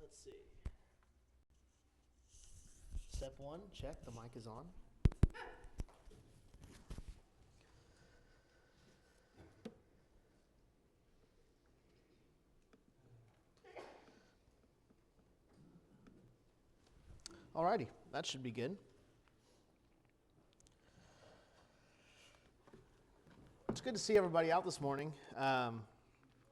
Let's see. Step one, check, the mic is on. Alrighty, that should be good. It's good to see everybody out this morning. I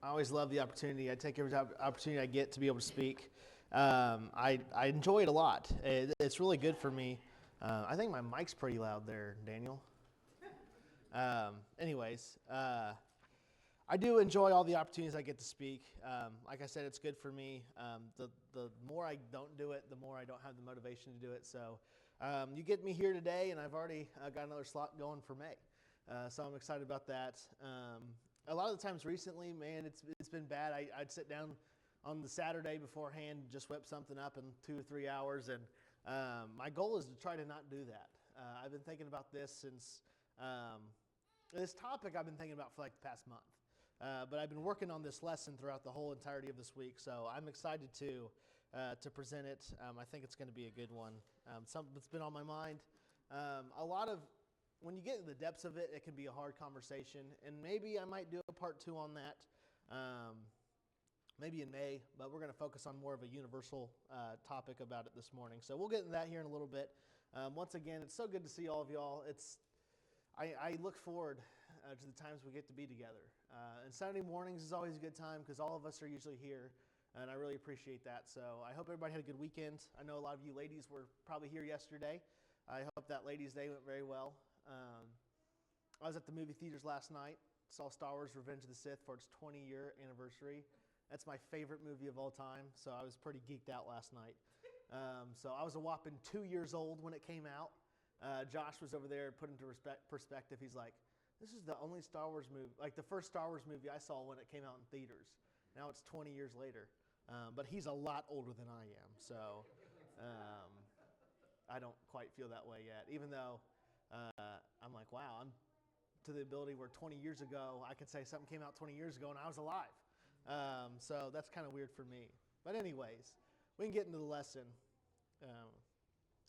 always love the opportunity. I take every opportunity I get to be able to speak. I enjoy it a lot. It's really good for me. I think my mic's pretty loud there, Daniel. Anyways, I do enjoy all the opportunities I get to speak. Like I said, it's good for me. The more I don't do it, the more I don't have the motivation to do it. So you get me here today, and I've already got another slot going for May. So I'm excited about that. A lot of the times recently, man, it's been bad. I'd sit down on the Saturday beforehand, just whip something up in 2 or 3 hours, and my goal is to try to not do that. I've been thinking about this since this topic I've been thinking about for like the past month. But I've been working on this lesson throughout the whole entirety of this week, so I'm excited to present it. I think it's going to be a good one. Something that's been on my mind. When you get in the depths of it, it can be a hard conversation, and maybe I might do a part 2 on that, maybe in May, but we're going to focus on more of a universal topic about it this morning. So we'll get into that here in a little bit. Once again, it's so good to see all of y'all. I look forward to the times we get to be together. And Saturday mornings is always a good time because all of us are usually here, and I really appreciate that. So I hope everybody had a good weekend. I know a lot of you ladies were probably here yesterday. I hope that ladies' day went very well. I was at the movie theaters last night, saw Star Wars Revenge of the Sith for its 20-year anniversary. That's my favorite movie of all time, so I was pretty geeked out last night. So I was a whopping 2 years old when it came out. Josh was over there, put into perspective. He's like, this is the only Star Wars movie, like the first Star Wars movie I saw when it came out in theaters. Now it's 20 years later. But he's a lot older than I am, so I don't quite feel that way yet, even though I'm like, wow, I'm to the ability where 20 years ago, I could say something came out 20 years ago and I was alive. So that's kind of weird for me. But anyways, we can get into the lesson.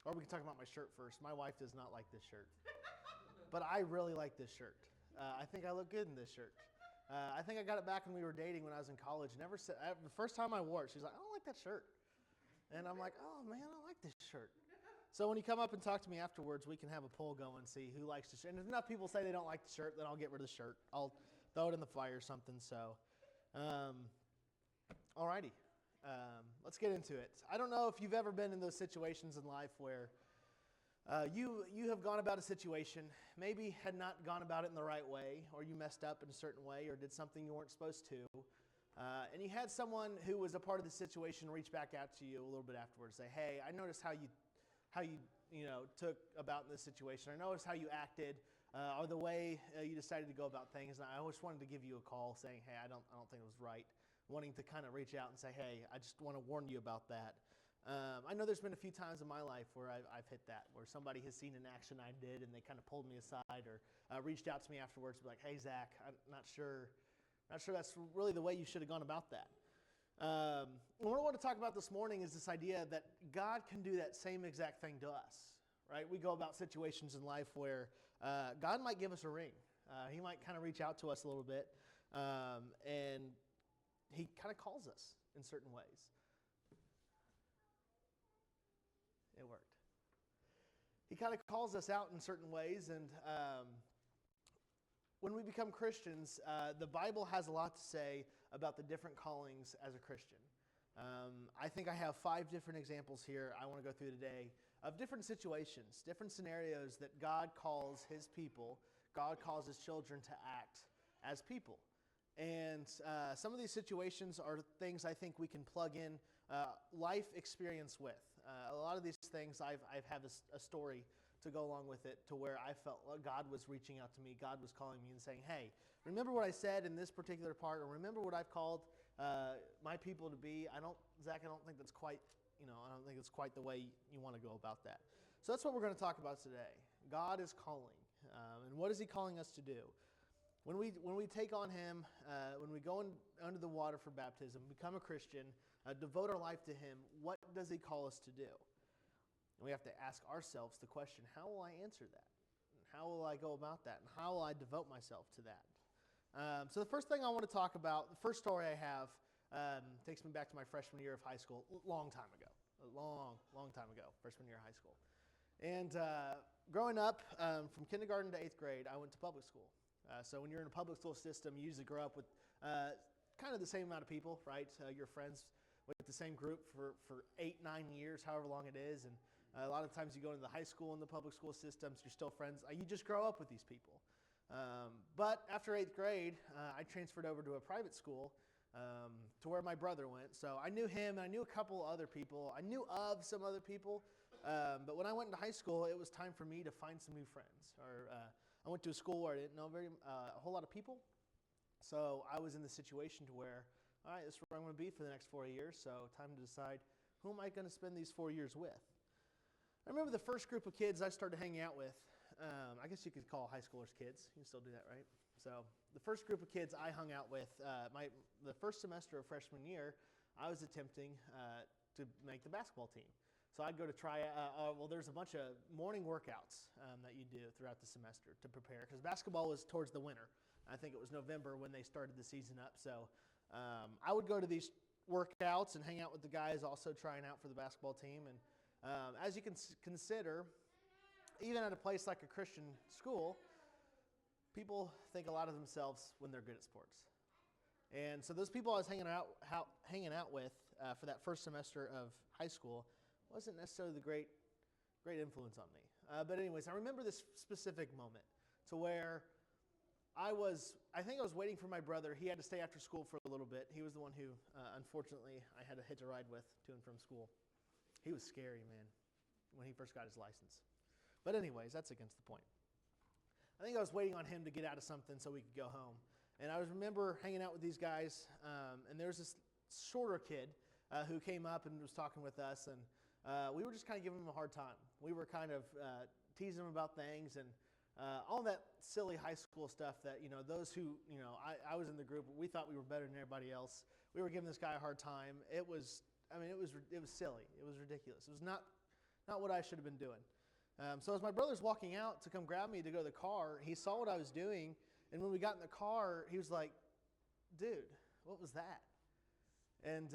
Or we can talk about my shirt first. My wife does not like this shirt. But I really like this shirt. I think I look good in this shirt. I think I got it back when we were dating when I was in college. The first time I wore it, she's like, I don't like that shirt. And I'm like, oh man, I like this shirt. So when you come up and talk to me afterwards, we can have a poll going and see who likes the shirt. And if enough people say they don't like the shirt, then I'll get rid of the shirt. I'll throw it in the fire or something. So, alrighty, let's get into it. I don't know if you've ever been in those situations in life where you have gone about a situation, maybe had not gone about it in the right way, or you messed up in a certain way, or did something you weren't supposed to, and you had someone who was a part of the situation reach back out to you a little bit afterwards, say, hey, I noticed how you took about in this situation. I noticed how you acted, or the way you decided to go about things. And I always wanted to give you a call saying, hey, I don't think it was right. Wanting to kind of reach out and say, hey, I just want to warn you about that. I know there's been a few times in my life where I've hit that, where somebody has seen an action I did and they kind of pulled me aside or reached out to me afterwards and be like, hey, Zack, I'm not sure that's really the way you should have gone about that. What I want to talk about this morning is this idea that God can do that same exact thing to us, right? We go about situations in life where God might give us a ring. He might kind of reach out to us a little bit, and he kind of calls us in certain ways. It worked. He kind of calls us out in certain ways, and when we become Christians, the Bible has a lot to say about the different callings as a Christian. I think I have 5 different examples here I want to go through today of different situations, different scenarios that God calls his people, God calls his children to act as people. And some of these situations are things I think we can plug in life experience with. A lot of these things I've had a story to go along with it to where I felt God was reaching out to me, God was calling me and saying, hey, remember what I said in this particular part, or remember what I've called my people to be. Zack, I don't think that's quite, I don't think it's quite the way you want to go about that. So that's what we're going to talk about today. God is calling. And what is he calling us to do? When we take on him, when we go under the water for baptism, become a Christian, devote our life to Him, what does He call us to do? And we have to ask ourselves the question, how will I answer that? How will I go about that? And how will I devote myself to that? So the first thing I want to talk about, the first story I have, takes me back to my freshman year of high school, a long time ago, freshman year of high school. And growing up, from kindergarten to 8th grade, I went to public school. So when you're in a public school system, you usually grow up with kind of the same amount of people, right? You're friends with the same group for 8, 9 years, however long it is. And a lot of times you go into the high school and the public school systems, you're still friends. You just grow up with these people. But after 8th grade, I transferred over to a private school to where my brother went. So I knew him, and I knew a couple other people. I knew of some other people. But when I went into high school, it was time for me to find some new friends. I went to a school where I didn't know a whole lot of people. So I was in the situation to where, all right, this is where I'm going to be for the next 4 years. So time to decide, who am I going to spend these 4 years with? I remember the first group of kids I started hanging out with. I guess you could call high schoolers kids. You can still do that, right? So the first group of kids I hung out with, the first semester of freshman year, I was attempting to make the basketball team. So I'd go to there's a bunch of morning workouts that you do throughout the semester to prepare, because basketball was towards the winter. I think it was November when they started the season up. So I would go to these workouts and hang out with the guys also trying out for the basketball team. And as you can consider, even at a place like a Christian school, people think a lot of themselves when they're good at sports. And so those people I was hanging out with for that first semester of high school wasn't necessarily the great influence on me. But anyways, I remember this specific moment to where I think I was waiting for my brother. He had to stay after school for a little bit. He was the one who, unfortunately, I had to hitch a ride with to and from school. He was scary, man, when he first got his license. But anyways, that's against the point. I think I was waiting on him to get out of something so we could go home. And I remember hanging out with these guys, and there was this shorter kid who came up and was talking with us, and we were just kind of giving him a hard time. We were kind of teasing him about things and all that silly high school stuff that, those who, I was in the group, we thought we were better than everybody else. We were giving this guy a hard time. It was silly. It was ridiculous. It was not what I should have been doing. So as my brother's walking out to come grab me to go to the car, he saw what I was doing, and when we got in the car, he was like, "Dude, what was that?" And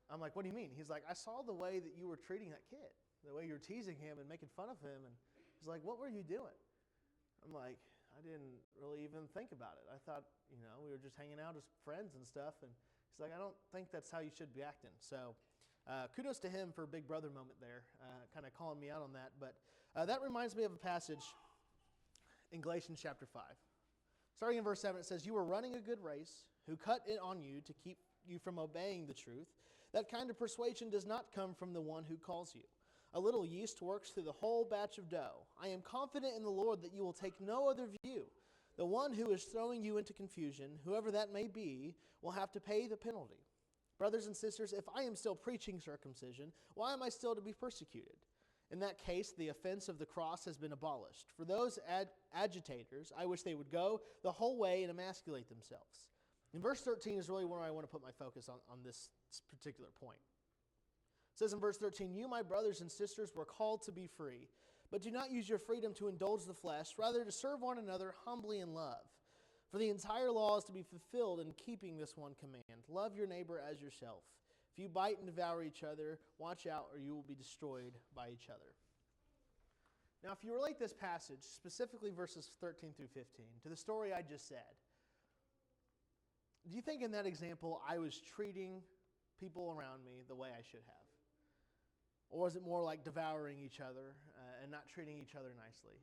I'm like, "What do you mean?" He's like, "I saw the way that you were treating that kid, the way you were teasing him and making fun of him." And he's like, "What were you doing?" I'm like, "I didn't really even think about it. I thought, we were just hanging out as friends and stuff." And he's like, "I don't think that's how you should be acting." So kudos to him for a big brother moment there, kind of calling me out on that. But that reminds me of a passage in Galatians chapter 5. Starting in verse 7, it says, "You were running a good race. Who cut it on you to keep you from obeying the truth? That kind of persuasion does not come from the one who calls you. A little yeast works through the whole batch of dough. I am confident in the Lord that you will take no other view. The one who is throwing you into confusion, whoever that may be, will have to pay the penalty. Brothers and sisters, if I am still preaching circumcision, why am I still to be persecuted? In that case, the offense of the cross has been abolished. For those agitators, I wish they would go the whole way and emasculate themselves." And verse 13 is really where I want to put my focus on this particular point. It says in verse 13, "You, my brothers and sisters, were called to be free, but do not use your freedom to indulge the flesh, rather to serve one another humbly in love. For the entire law is to be fulfilled in keeping this one command: love your neighbor as yourself. If you bite and devour each other, watch out, or you will be destroyed by each other." Now, if you relate this passage, specifically verses 13 through 15, to the story I just said, do you think in that example I was treating people around me the way I should have? Or was it more like devouring each other and not treating each other nicely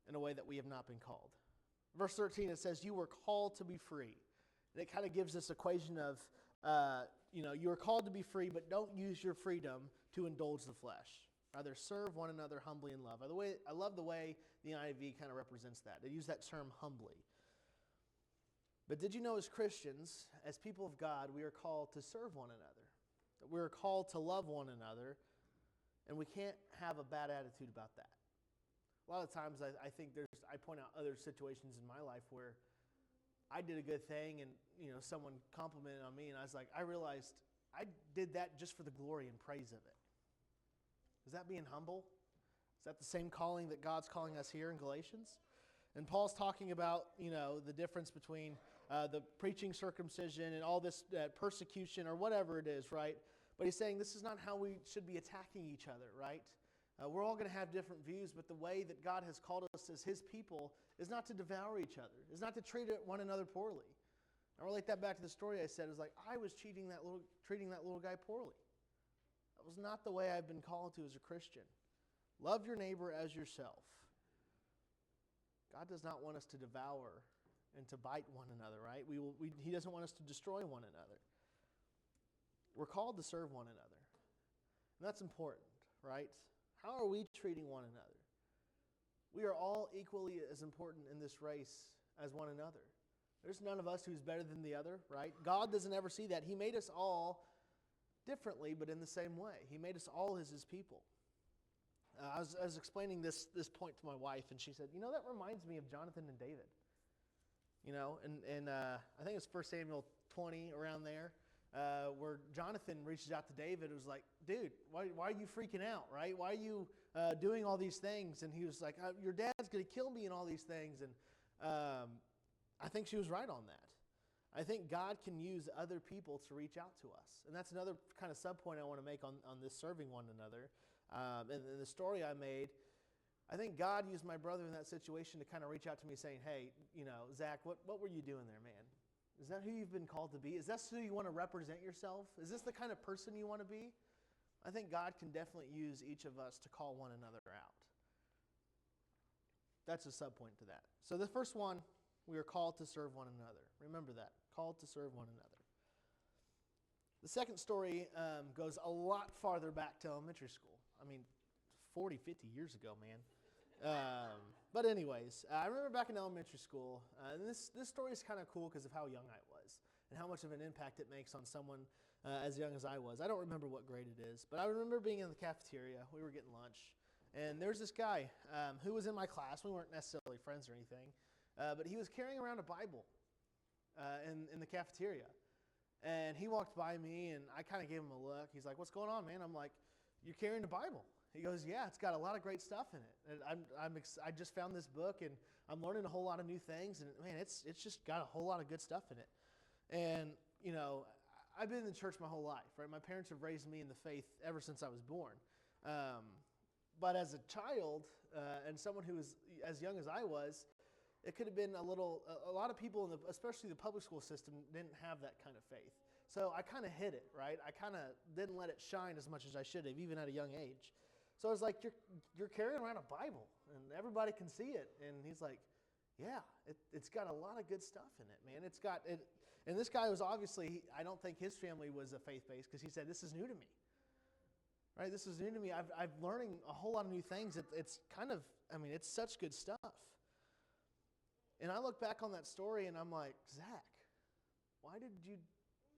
in a way that we have not been called? Verse 13, it says, "You were called to be free." And it kind of gives this equation of, you are called to be free, but don't use your freedom to indulge the flesh. Rather, serve one another humbly in love. I love the way the NIV kind of represents that. They use that term humbly. But did you know, as Christians, as people of God, we are called to serve one another? That we are called to love one another, and we can't have a bad attitude about that. A lot of times I think I point out other situations in my life where I did a good thing and someone complimented on me, and I was like, I realized I did that just for the glory and praise of it. Is that being humble? Is that the same calling that God's calling us here in Galatians? And Paul's talking about, the difference between the preaching circumcision and all this persecution or whatever it is, right? But he's saying this is not how we should be attacking each other, right? We're all going to have different views, but the way that God has called us as His people is not to devour each other, is not to treat one another poorly. I relate that back to the story I said. It was like I was treating that little guy poorly. That was not the way I've been called to as a Christian. Love your neighbor as yourself. God does not want us to devour and to bite one another, right? He doesn't want us to destroy one another. We're called to serve one another. And that's important, right? How are we treating one another? We are all equally as important in this race as one another. There's none of us who's better than the other, right? God doesn't ever see that. He made us all differently, but in the same way. He made us all as His people. I was explaining this point to my wife, and she said, that reminds me of Jonathan and David. And I think it's 1 Samuel 20, around there, where Jonathan reaches out to David. It was like, dude, why are you freaking out, right? Why are you doing all these things? And he was like, your dad's going to kill me and all these things. And I think she was right on that. I think God can use other people to reach out to us. And that's another kind of sub-point I want to make on this serving one another. And the story I made, I think God used my brother in that situation to kind of reach out to me saying, hey, Zack, what were you doing there, man? Is that who you've been called to be? Is that who you want to represent yourself? Is this the kind of person you want to be? I think God can definitely use each of us to call one another out. That's a sub-point to that. So the first one, we are called to serve one another. Remember that. Called to serve one another. The second story goes a lot farther back to elementary school. 40, 50 years ago, man. But anyways, I remember back in elementary school, and this story is kind of cool because of how young I was and how much of an impact it makes on someone as young as I was. I don't remember what grade it is, but I remember being in the cafeteria. We were getting lunch, and there's this guy who was in my class. We weren't necessarily friends or anything, but he was carrying around a Bible in the cafeteria. And he walked by me, and I kind of gave him a look. He's like, what's going on, man? I'm like, you're carrying a Bible. He goes, yeah, it's got a lot of great stuff in it. And I just found this book, and I'm learning a whole lot of new things. And, man, it's just got a whole lot of good stuff in it. And, I've been in the church my whole life, right? My parents have raised me in the faith ever since I was born. But as a child and someone who was as young as I was, it could have been a lot of people, especially the public school system, didn't have that kind of faith. So I kind of hid it, right? I kind of didn't let it shine as much as I should have, even at a young age. So I was like, you're carrying around a Bible, and everybody can see it. And he's like, yeah, it's got a lot of good stuff in it, man. It's got it. And this guy was obviously, I don't think his family was a faith-based, because he said, this is new to me. Right? This is new to me. I'm learning a whole lot of new things. It's kind of, it's such good stuff. And I look back on that story, and I'm like, Zack, why did you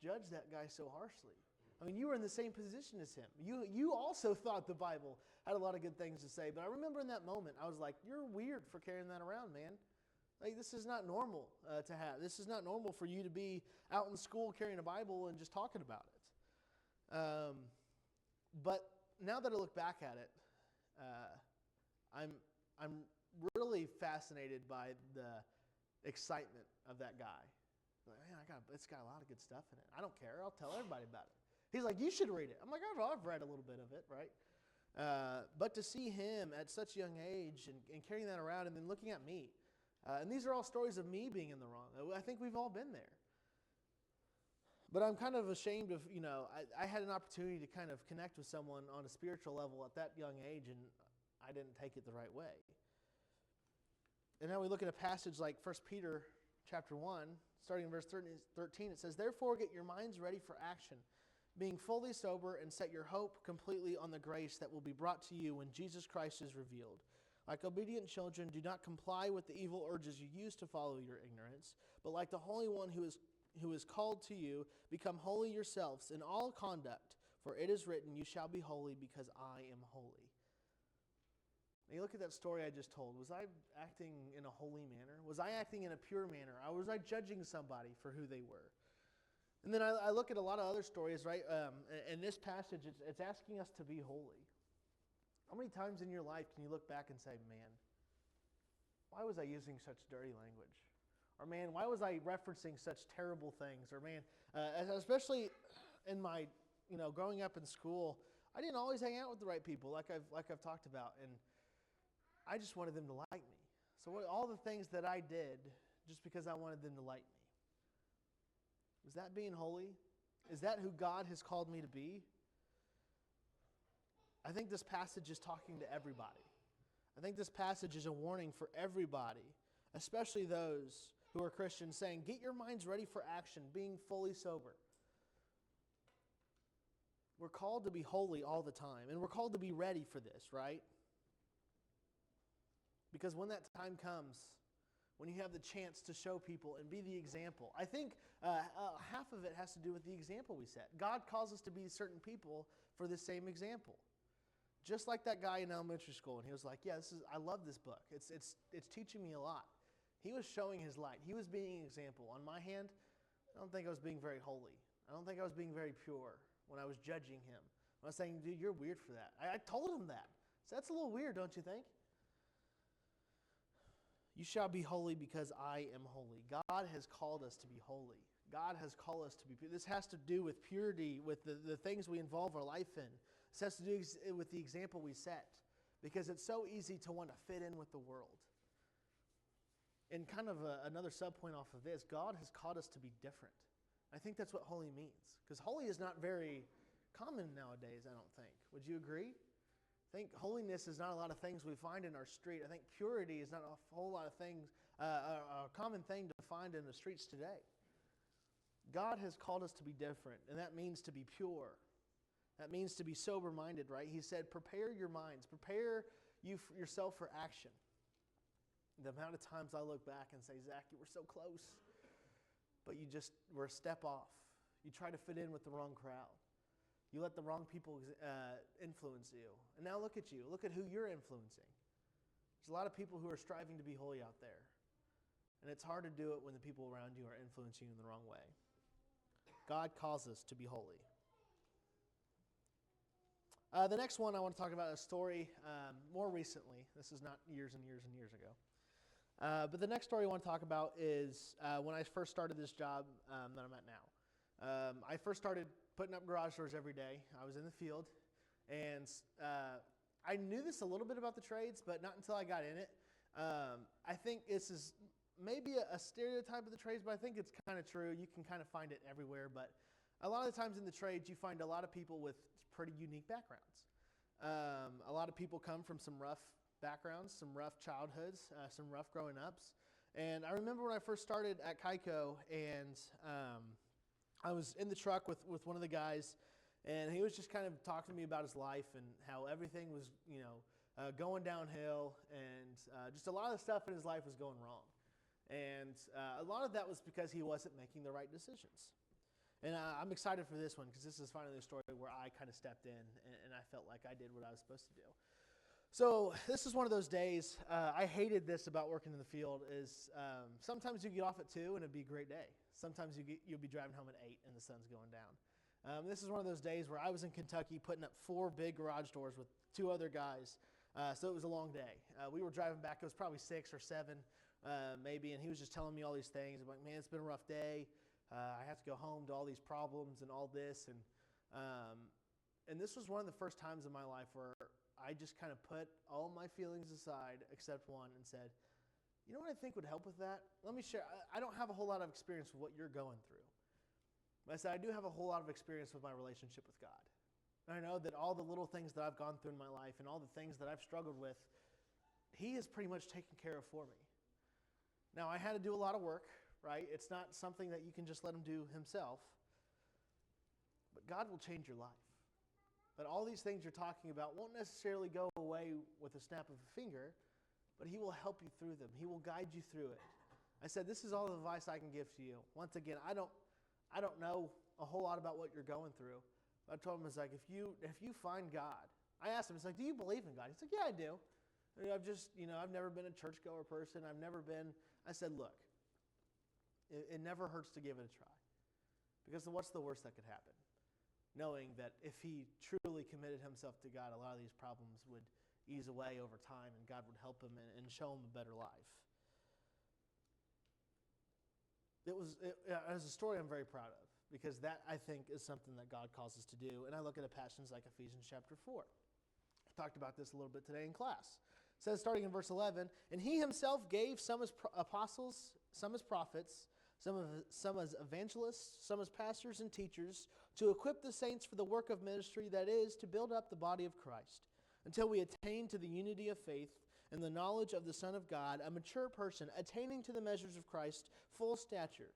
judge that guy so harshly? You were in the same position as him. You also thought the Bible had a lot of good things to say. But I remember in that moment, I was like, you're weird for carrying that around, man. Like, this is not normal to have. This is not normal for you to be out in school carrying a Bible and just talking about it. But now that I look back at it, I'm really fascinated by the excitement of that guy. Like, man, it's got a lot of good stuff in it. I don't care. I'll tell everybody about it. He's like, you should read it. I'm like, I've read a little bit of it, right? But to see him at such a young age and carrying that around and then looking at me, and these are all stories of me being in the wrong. I think we've all been there. But I'm kind of ashamed of, I had an opportunity to kind of connect with someone on a spiritual level at that young age, and I didn't take it the right way. And now we look at a passage like 1 Peter chapter 1, starting in verse 13, it says, therefore get your minds ready for action, being fully sober, and set your hope completely on the grace that will be brought to you when Jesus Christ is revealed. Like obedient children, do not comply with the evil urges you used to follow your ignorance, but like the Holy One who is called to you, become holy yourselves in all conduct, for it is written, you shall be holy because I am holy. Now you look at that story I just told. Was I acting in a holy manner? Was I acting in a pure manner? Or was I judging somebody for who they were? And then I look at a lot of other stories, right? In this passage, it's asking us to be holy. How many times in your life can you look back and say, man, why was I using such dirty language? Or man, why was I referencing such terrible things? Or man, especially in my, growing up in school, I didn't always hang out with the right people, like I've talked about, and I just wanted them to like me. So all the things that I did just because I wanted them to like me. Is that being holy? Is that who God has called me to be? I think this passage is talking to everybody. I think this passage is a warning for everybody, especially those who are Christians, saying, get your minds ready for action, being fully sober. We're called to be holy all the time, and we're called to be ready for this, right? Because when that time comes, when you have the chance to show people and be the example, I think half of it has to do with the example we set. God calls us to be certain people for the same example. Just like that guy in elementary school, and he was like, yeah, I love this book. It's teaching me a lot. He was showing his light. He was being an example. On my hand, I don't think I was being very holy. I don't think I was being very pure when I was judging him. When I was saying, dude, you're weird for that. I told him that. So that's a little weird, don't you think? You shall be holy because I am holy. God has called us to be holy. God has called us to be pure. This has to do with purity, with the things we involve our life in. This has to do with the example we set. Because it's so easy to want to fit in with the world. And kind of another sub-point off of this, God has called us to be different. I think that's what holy means. Because holy is not very common nowadays, I don't think. Would you agree? I think holiness is not a lot of things we find in our street. I think purity is not a whole lot of things, a common thing to find in the streets today. God has called us to be different, and that means to be pure. That means to be sober-minded, right? He said, prepare your minds. Prepare yourself for action. The amount of times I look back and say, Zack, you were so close, but you just were a step off. You try to fit in with the wrong crowd. You let the wrong people influence you. And now look at you. Look at who you're influencing. There's a lot of people who are striving to be holy out there. And it's hard to do it when the people around you are influencing you in the wrong way. God calls us to be holy. The next one I want to talk about a story more recently. This is not years and years and years ago. But the next story I want to talk about is when I first started this job that I'm at now. I first started putting up garage doors every day. I was in the field, and I knew this a little bit about the trades, but not until I got in it. I think this is maybe a stereotype of the trades, but I think it's kind of true. You can kind of find it everywhere, but a lot of the times in the trades, you find a lot of people with pretty unique backgrounds. A lot of people come from some rough backgrounds, some rough childhoods, some rough growing ups. And I remember when I first started at Kaiko, and I was in the truck with one of the guys, and he was just kind of talking to me about his life and how everything was, going downhill, and just a lot of the stuff in his life was going wrong. And a lot of that was because he wasn't making the right decisions. And I'm excited for this one because this is finally a story where I kind of stepped in and I felt like I did what I was supposed to do. So this is one of those days. I hated this about working in the field is sometimes you get off at 2 and it'd be a great day. Sometimes you'll be driving home at 8 and the sun's going down. This is one of those days where I was in Kentucky putting up 4 big garage doors with 2 other guys. So it was a long day. We were driving back. It was probably 6 or 7 maybe, and he was just telling me all these things. I'm like, man, it's been a rough day. I have to go home to all these problems and all this. And this was one of the first times in my life where I just kind of put all my feelings aside except one and said, you know what I think would help with that? Let me share. I don't have a whole lot of experience with what you're going through. But I said, I do have a whole lot of experience with my relationship with God. And I know that all the little things that I've gone through in my life and all the things that I've struggled with, He has pretty much taken care of for me. Now, I had to do a lot of work, right? It's not something that you can just let Him do Himself. But God will change your life. But all these things you're talking about won't necessarily go away with a snap of a finger, but He will help you through them. He will guide you through it. I said, this is all the advice I can give to you. Once again, I don't know a whole lot about what you're going through. But I told him, it's like, if you find God, I asked him, it's like, do you believe in God? He's like, yeah, I do. I've never been a churchgoer person. I said, look, it never hurts to give it a try. Because what's the worst that could happen? Knowing that if he truly committed himself to God, a lot of these problems would ease away over time and God would help him and show him a better life. It was a story I'm very proud of, because that, I think, is something that God calls us to do. And I look at a passage like Ephesians chapter 4. I talked about this a little bit today in class. It says, starting in verse 11, and he himself gave some as apostles, some as prophets, some as evangelists, some as pastors and teachers, to equip the saints for the work of ministry, that is, to build up the body of Christ, until we attain to the unity of faith and the knowledge of the Son of God, a mature person, attaining to the measures of Christ, full stature.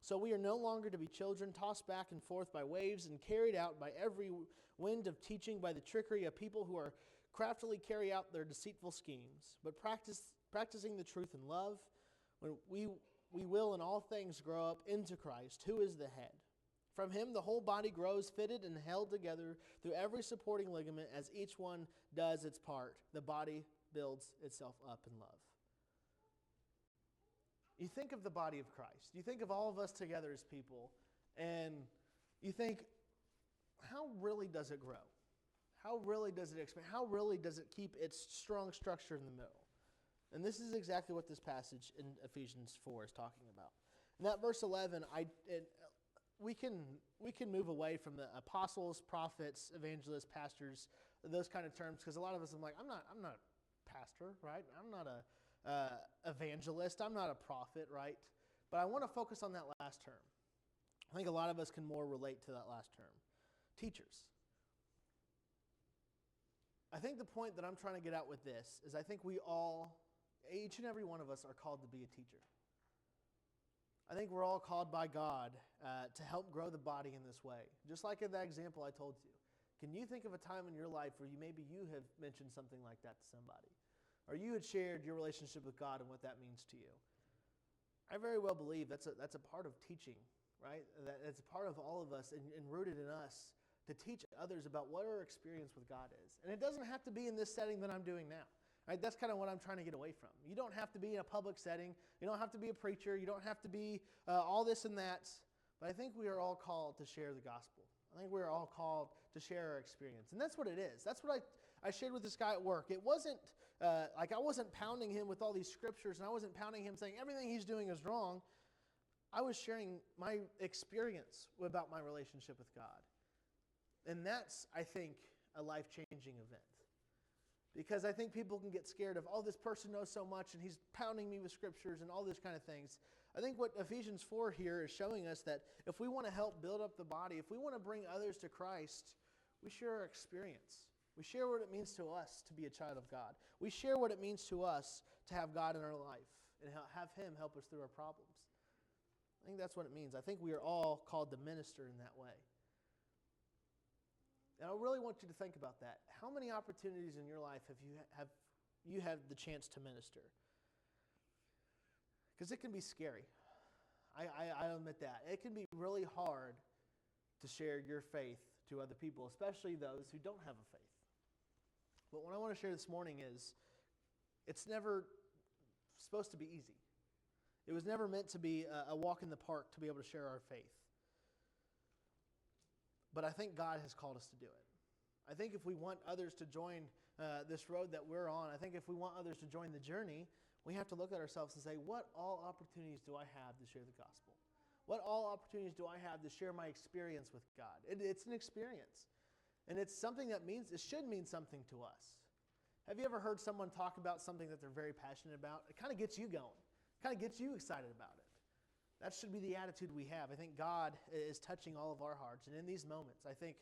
So we are no longer to be children, tossed back and forth by waves and carried out by every wind of teaching, by the trickery of people who are craftily carry out their deceitful schemes, but practicing the truth in love, when we will in all things grow up into Christ, who is the head. From him the whole body grows, fitted and held together through every supporting ligament, as each one does its part. The body builds itself up in love. You think of the body of Christ. You think of all of us together as people, and you think, how really does it grow? How really does it expand? How really does it keep its strong structure in the middle? And this is exactly what this passage in Ephesians 4 is talking about. In that verse 11, we can move away from the apostles, prophets, evangelists, pastors, those kind of terms, because a lot of us are like, I'm not a pastor, right? I'm not a evangelist. I'm not a prophet, right? But I want to focus on that last term. I think a lot of us can more relate to that last term. Teachers. I think the point that I'm trying to get out with this is I think we all, each and every one of us, are called to be a teacher. I think we're all called by God to help grow the body in this way. Just like in that example I told you. Can you think of a time in your life where maybe you have mentioned something like that to somebody? Or you had shared your relationship with God and what that means to you? I very well believe that's a part of teaching, right? It's a part of all of us and rooted in us to teach others about what our experience with God is. And it doesn't have to be in this setting that I'm doing now. Right? That's kind of what I'm trying to get away from. You don't have to be in a public setting. You don't have to be a preacher. You don't have to be all this and that. But I think we are all called to share the gospel. I think we are all called to share our experience. And that's what it is. That's what I shared with this guy at work. It wasn't like I wasn't pounding him with all these scriptures, and I wasn't pounding him saying everything he's doing is wrong. I was sharing my experience about my relationship with God. And that's, I think, a life-changing event. Because I think people can get scared of, oh, this person knows so much and he's pounding me with scriptures and all these kind of things. I think what Ephesians 4 here is showing us that if we want to help build up the body, if we want to bring others to Christ, we share our experience. We share what it means to us to be a child of God. We share what it means to us to have God in our life and have Him help us through our problems. I think that's what it means. I think we are all called to minister in that way. And I really want you to think about that. How many opportunities in your life have you had the chance to minister? Because it can be scary. I admit that. It can be really hard to share your faith to other people, especially those who don't have a faith. But what I want to share this morning is it's never supposed to be easy. It was never meant to be a walk in the park to be able to share our faith. But I think God has called us to do it. I think if we want others to join this road that we're on, I think if we want others to join the journey, we have to look at ourselves and say, what all opportunities do I have to share the gospel? What all opportunities do I have to share my experience with God? It's an experience. And it's something that should mean something to us. Have you ever heard someone talk about something that they're very passionate about? It kind of gets you going. It kind of gets you excited about it. That should be the attitude we have. I think God is touching all of our hearts. And in these moments, I think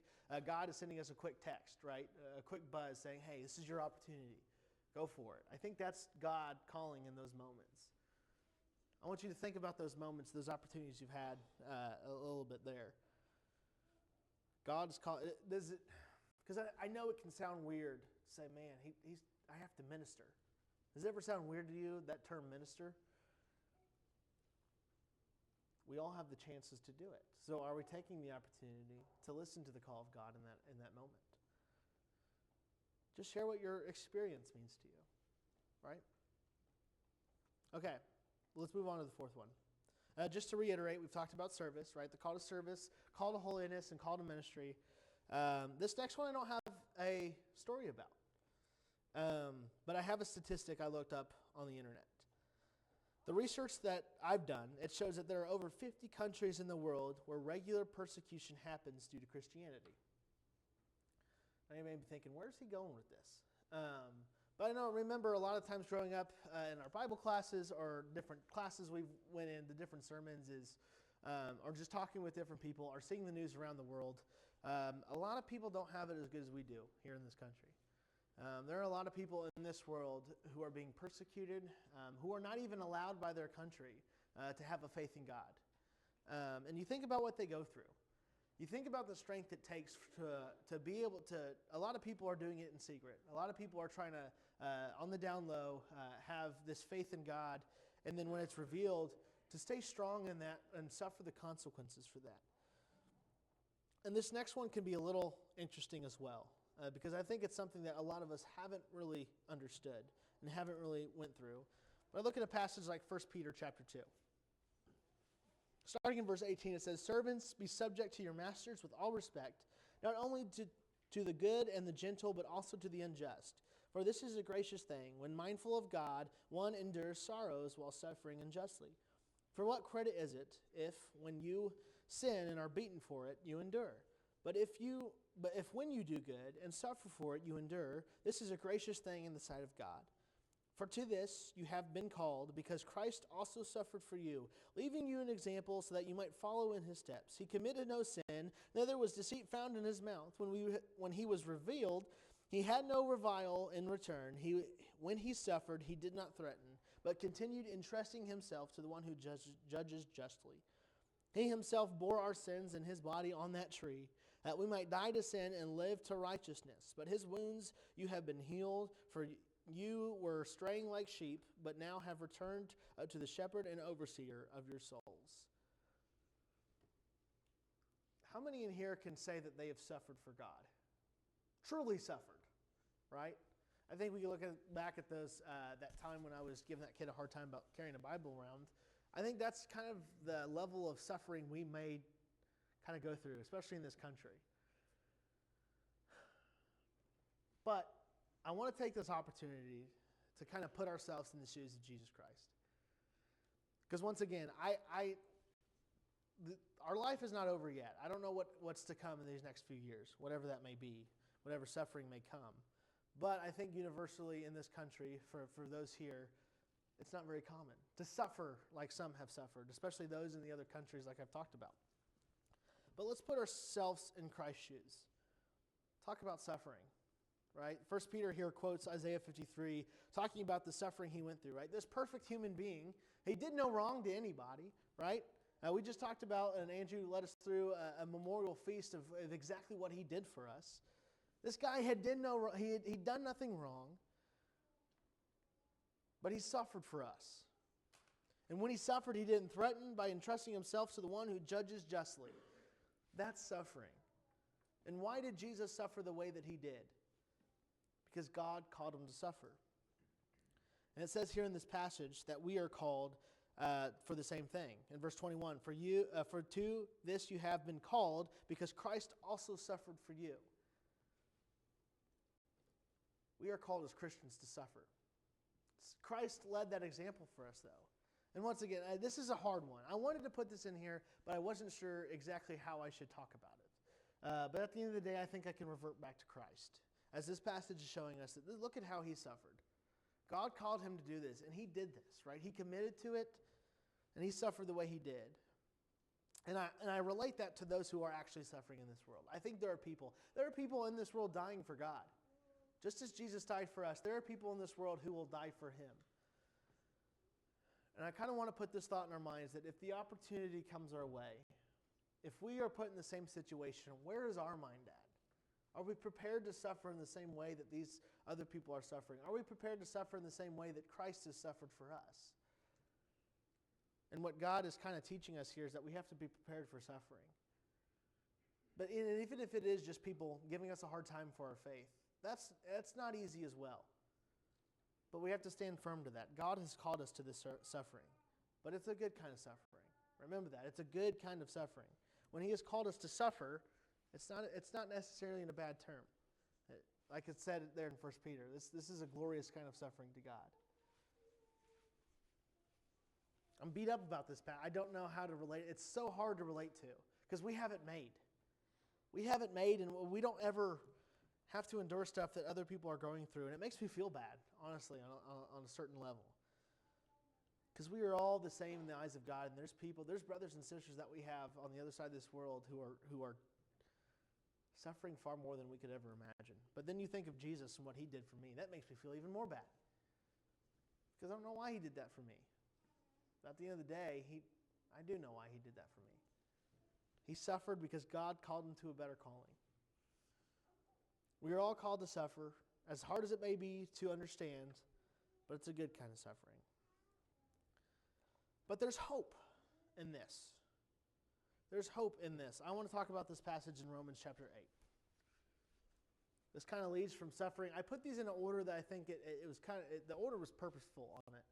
God is sending us a quick text, right? A quick buzz saying, hey, this is your opportunity. Go for it. I think that's God calling in those moments. I want you to think about those moments, those opportunities you've had a little bit there. God's call. Because I know it can sound weird to say, man, I have to minister. Does it ever sound weird to you, that term minister? We all have the chances to do it. So are we taking the opportunity to listen to the call of God in that moment? Just share what your experience means to you, right? Okay, let's move on to the fourth one. Just to reiterate, we've talked about service, right? The call to service, call to holiness, and call to ministry. This next one I don't have a story about. But I have a statistic I looked up on the internet. The research that I've done, it shows that there are over 50 countries in the world where regular persecution happens due to Christianity. Now you may be thinking, where's he going with this? But I know, remember a lot of times growing up in our Bible classes or different classes we went in, the different sermons or just talking with different people or seeing the news around the world. A lot of people don't have it as good as we do here in this country. There are a lot of people in this world who are being persecuted, who are not even allowed by their country to have a faith in God. And you think about what they go through. You think about the strength it takes to be able to, a lot of people are doing it in secret. A lot of people are trying to, on the down low, have this faith in God, and then when it's revealed, to stay strong in that and suffer the consequences for that. And this next one can be a little interesting as well. Because I think it's something that a lot of us haven't really understood and haven't really went through. But I look at a passage like 1 Peter chapter 2. Starting in verse 18, it says, "Servants, be subject to your masters with all respect, not only to the good and the gentle, but also to the unjust. For this is a gracious thing. When mindful of God, one endures sorrows while suffering unjustly. For what credit is it if, when you sin and are beaten for it, you endure? But if when you do good and suffer for it, you endure, this is a gracious thing in the sight of God. For to this you have been called, because Christ also suffered for you, leaving you an example so that you might follow in his steps. He committed no sin, neither was deceit found in his mouth. When he was revealed, he had no revile in return. When he suffered, he did not threaten, but continued entrusting himself to the one who judges justly. He himself bore our sins in his body on that tree, that we might die to sin and live to righteousness. But his wounds you have been healed, for you were straying like sheep, but now have returned to the shepherd and overseer of your souls." How many in here can say that they have suffered for God? Truly suffered, right? I think we can look back at that time when I was giving that kid a hard time about carrying a Bible around. I think that's kind of the level of suffering we may kind of go through, especially in this country. But I want to take this opportunity to kind of put ourselves in the shoes of Jesus Christ. Because once again, our life is not over yet. I don't know what's to come in these next few years, whatever that may be, whatever suffering may come. But I think universally in this country, for those here, it's not very common to suffer like some have suffered, especially those in the other countries like I've talked about. But let's put ourselves in Christ's shoes. Talk about suffering, right? 1 Peter here quotes Isaiah 53, talking about the suffering he went through, right? This perfect human being, he did no wrong to anybody, right? We just talked about, and Andrew led us through a memorial feast of exactly what he did for us. This guy he'd done nothing wrong, but he suffered for us. And when he suffered, he didn't threaten by entrusting himself to the one who judges justly. That's suffering. And why did Jesus suffer the way that he did? Because God called him to suffer. And it says here in this passage that we are called for the same thing. In verse 21, for to this you have been called, because Christ also suffered for you. We are called as Christians to suffer. Christ led that example for us, though. And once again, this is a hard one. I wanted to put this in here, but I wasn't sure exactly how I should talk about it. But at the end of the day, I think I can revert back to Christ. As this passage is showing us, that look at how he suffered. God called him to do this, and he did this, right? He committed to it, and he suffered the way he did. And I relate that to those who are actually suffering in this world. I think there are people in this world dying for God. Just as Jesus died for us, there are people in this world who will die for him. And I kind of want to put this thought in our minds that if the opportunity comes our way, if we are put in the same situation, where is our mind at? Are we prepared to suffer in the same way that these other people are suffering? Are we prepared to suffer in the same way that Christ has suffered for us? And what God is kind of teaching us here is that we have to be prepared for suffering. But even if it is just people giving us a hard time for our faith, that's not easy as well. But we have to stand firm to that. God has called us to this suffering. But it's a good kind of suffering. Remember that. It's a good kind of suffering. When he has called us to suffer, it's not necessarily in a bad term. Like it said there in 1 Peter, this is a glorious kind of suffering to God. I'm beat up about this, Pat. I don't know how to relate. It's so hard to relate to because we have it made. We have it made, and we don't ever have to endure stuff that other people are going through, and it makes me feel bad, honestly, on a certain level. Because we are all the same in the eyes of God, and there's brothers and sisters that we have on the other side of this world who are suffering far more than we could ever imagine. But then you think of Jesus and what he did for me. That makes me feel even more bad. Because I don't know why he did that for me. But at the end of the day, I do know why he did that for me. He suffered because God called him to a better calling. We are all called to suffer, as hard as it may be to understand, but it's a good kind of suffering. But there's hope in this. There's hope in this. I want to talk about this passage in Romans chapter 8. This kind of leads from suffering. I put these in an order that I think the order was purposeful on it,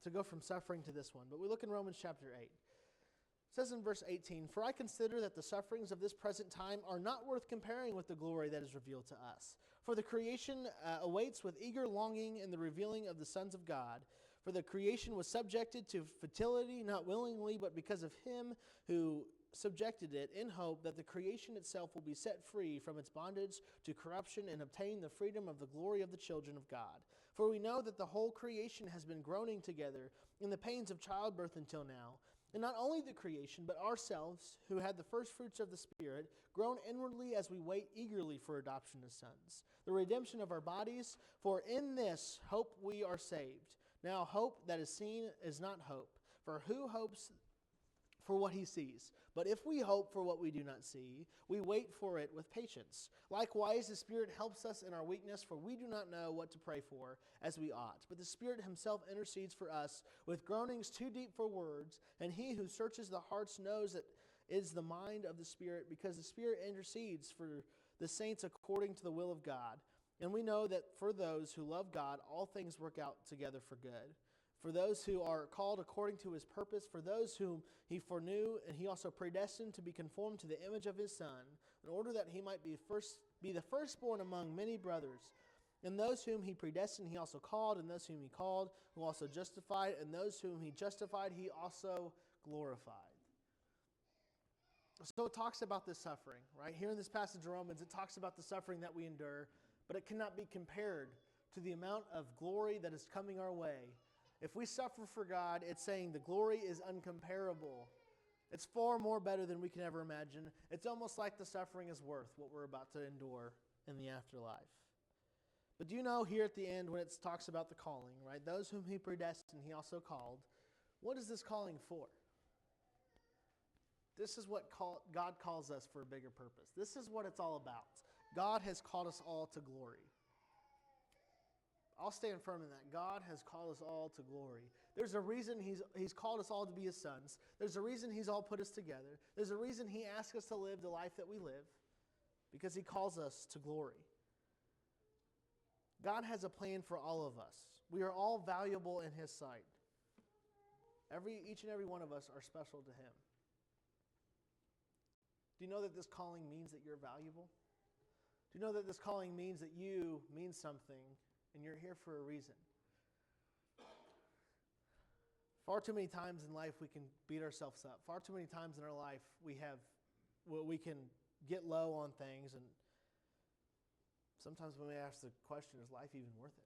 to go from suffering to this one. But we look in Romans chapter 8. It says in verse 18, "For I consider that the sufferings of this present time are not worth comparing with the glory that is revealed to us. For the creation awaits with eager longing in the revealing of the sons of God. For the creation was subjected to futility, not willingly, but because of him who subjected it, in hope that the creation itself will be set free from its bondage to corruption and obtain the freedom of the glory of the children of God. For we know that the whole creation has been groaning together in the pains of childbirth until now. And not only the creation, but ourselves, who had the first fruits of the Spirit, groan inwardly as we wait eagerly for adoption as sons, the redemption of our bodies. For in this hope we are saved. Now hope that is seen is not hope. For who hopes for what he sees? But if we hope for what we do not see, we wait for it with patience. Likewise, the Spirit helps us in our weakness, for we do not know what to pray for as we ought. But the Spirit himself intercedes for us with groanings too deep for words, and he who searches the hearts knows that it is the mind of the Spirit, because the Spirit intercedes for the saints according to the will of God. And we know that for those who love God, all things work out together for good. For those who are called according to his purpose, for those whom he foreknew, and he also predestined to be conformed to the image of his Son, in order that he might be the firstborn among many brothers. And those whom he predestined, he also called, and those whom he called, who also justified, and those whom he justified, he also glorified." So it talks about this suffering, right? Here in this passage of Romans, it talks about the suffering that we endure, but it cannot be compared to the amount of glory that is coming our way. If we suffer for God, it's saying the glory is uncomparable. It's far more better than we can ever imagine. It's almost like the suffering is worth what we're about to endure in the afterlife. But do you know here at the end when it talks about the calling, right? Those whom he predestined, he also called. What is this calling for? This is what God calls us for a bigger purpose. This is what it's all about. God has called us all to glory. I'll stand firm in that. God has called us all to glory. There's a reason He's called us all to be His sons. There's a reason He's all put us together. There's a reason He asks us to live the life that we live, because He calls us to glory. God has a plan for all of us. We are all valuable in His sight. Each and every one of us are special to Him. Do you know that this calling means that you're valuable? Do you know that this calling means that you mean something and you're here for a reason? Far too many times in life we can beat ourselves up. Far too many times in our life we can get low on things, and sometimes when we ask the question, is life even worth it?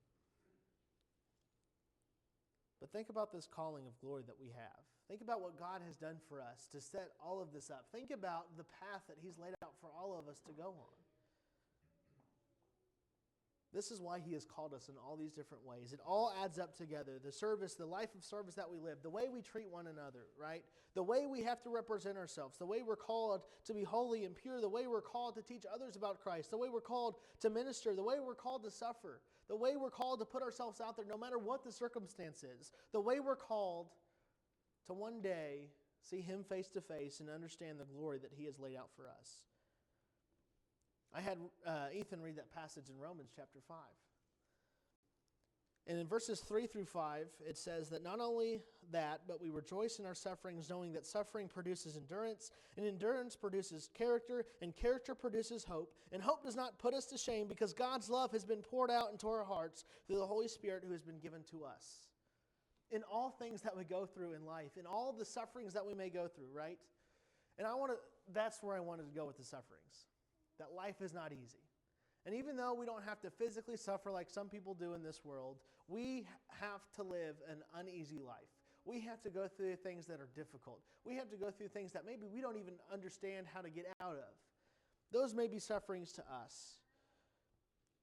But think about this calling of glory that we have. Think about what God has done for us to set all of this up. Think about the path that He's laid out for all of us to go on. This is why He has called us in all these different ways. It all adds up together. The service, the life of service that we live, the way we treat one another, right? The way we have to represent ourselves, the way we're called to be holy and pure, the way we're called to teach others about Christ, the way we're called to minister, the way we're called to suffer, the way we're called to put ourselves out there no matter what the circumstance is, the way we're called to one day see Him face to face and understand the glory that He has laid out for us. I had Ethan read that passage in Romans chapter 5. And in verses 3 through 5, it says that not only that, but we rejoice in our sufferings, knowing that suffering produces endurance, and endurance produces character, and character produces hope. And hope does not put us to shame, because God's love has been poured out into our hearts through the Holy Spirit who has been given to us. In all things that we go through in life, in all the sufferings that we may go through, right? And that's where I wanted to go with the sufferings. That life is not easy. And even though we don't have to physically suffer like some people do in this world, we have to live an uneasy life. We have to go through things that are difficult. We have to go through things that maybe we don't even understand how to get out of. Those may be sufferings to us.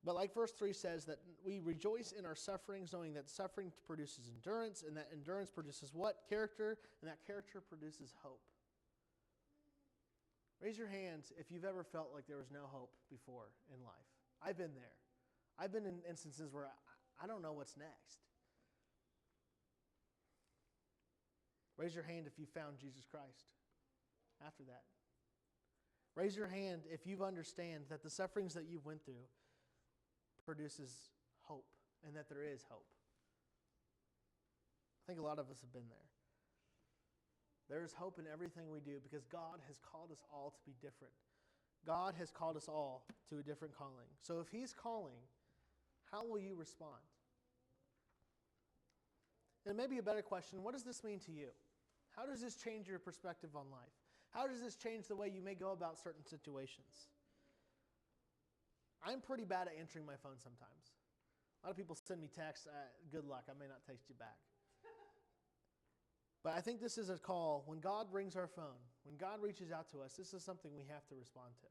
But like verse 3 says, that we rejoice in our sufferings, knowing that suffering produces endurance, and that endurance produces what? Character, and that character produces hope. Raise your hands if you've ever felt like there was no hope before in life. I've been there. I've been in instances where I don't know what's next. Raise your hand if you found Jesus Christ after that. Raise your hand if you understand that the sufferings that you went through produces hope, and that there is hope. I think a lot of us have been there. There is hope in everything we do because God has called us all to be different. God has called us all to a different calling. So if He's calling, how will you respond? And maybe a better question, what does this mean to you? How does this change your perspective on life? How does this change the way you may go about certain situations? I'm pretty bad at answering my phone sometimes. A lot of people send me texts, good luck, I may not text you back. But I think this is a call. When God rings our phone, when God reaches out to us, this is something we have to respond to.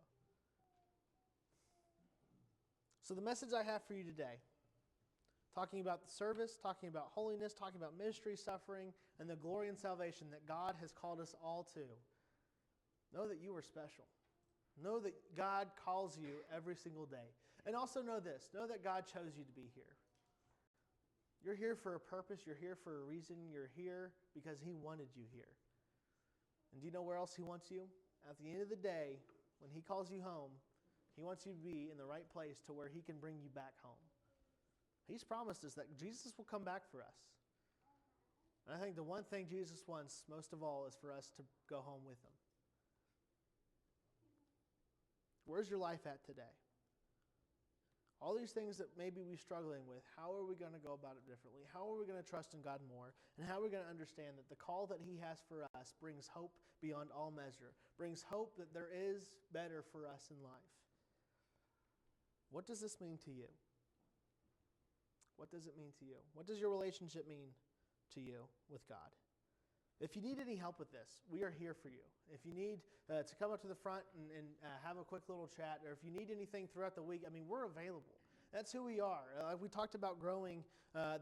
So the message I have for you today, talking about the service, talking about holiness, talking about ministry, suffering, and the glory and salvation that God has called us all to. Know that you are special. Know that God calls you every single day. And also know this, know that God chose you to be here. You're here for a purpose. You're here for a reason. You're here because He wanted you here. And do you know where else He wants you? At the end of the day, when He calls you home, He wants you to be in the right place to where He can bring you back home. He's promised us that Jesus will come back for us. And I think the one thing Jesus wants most of all is for us to go home with Him. Where's your life at today? All these things that maybe we're struggling with, how are we going to go about it differently? How are we going to trust in God more? And how are we going to understand that the call that He has for us brings hope beyond all measure, brings hope that there is better for us in life? What does this mean to you? What does it mean to you? What does your relationship mean to you with God? If you need any help with this, we are here for you. If you need to come up to the front and have a quick little chat, or if you need anything throughout the week, we're available. That's who we are. We talked about growing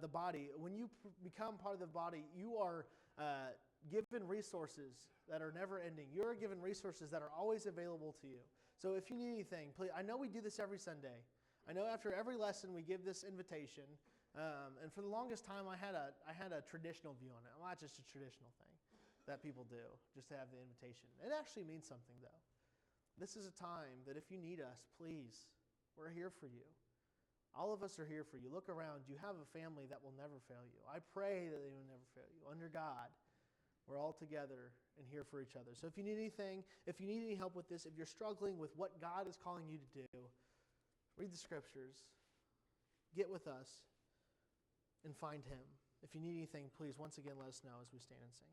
the body. When you become part of the body, you are given resources that are never ending. You're given resources that are always available to you. So if you need anything, please. I know we do this every Sunday. I know after every lesson we give this invitation. And for the longest time, I had a traditional view on it. Well, not just a traditional thing that people do, just to have the invitation. It actually means something, though. This is a time that if you need us, please, we're here for you. All of us are here for you. Look around. You have a family that will never fail you. I pray that they will never fail you. Under God, we're all together and here for each other. So if you need anything, if you need any help with this, if you're struggling with what God is calling you to do, read the Scriptures, get with us, and find Him. If you need anything, please, once again, let us know as we stand and sing.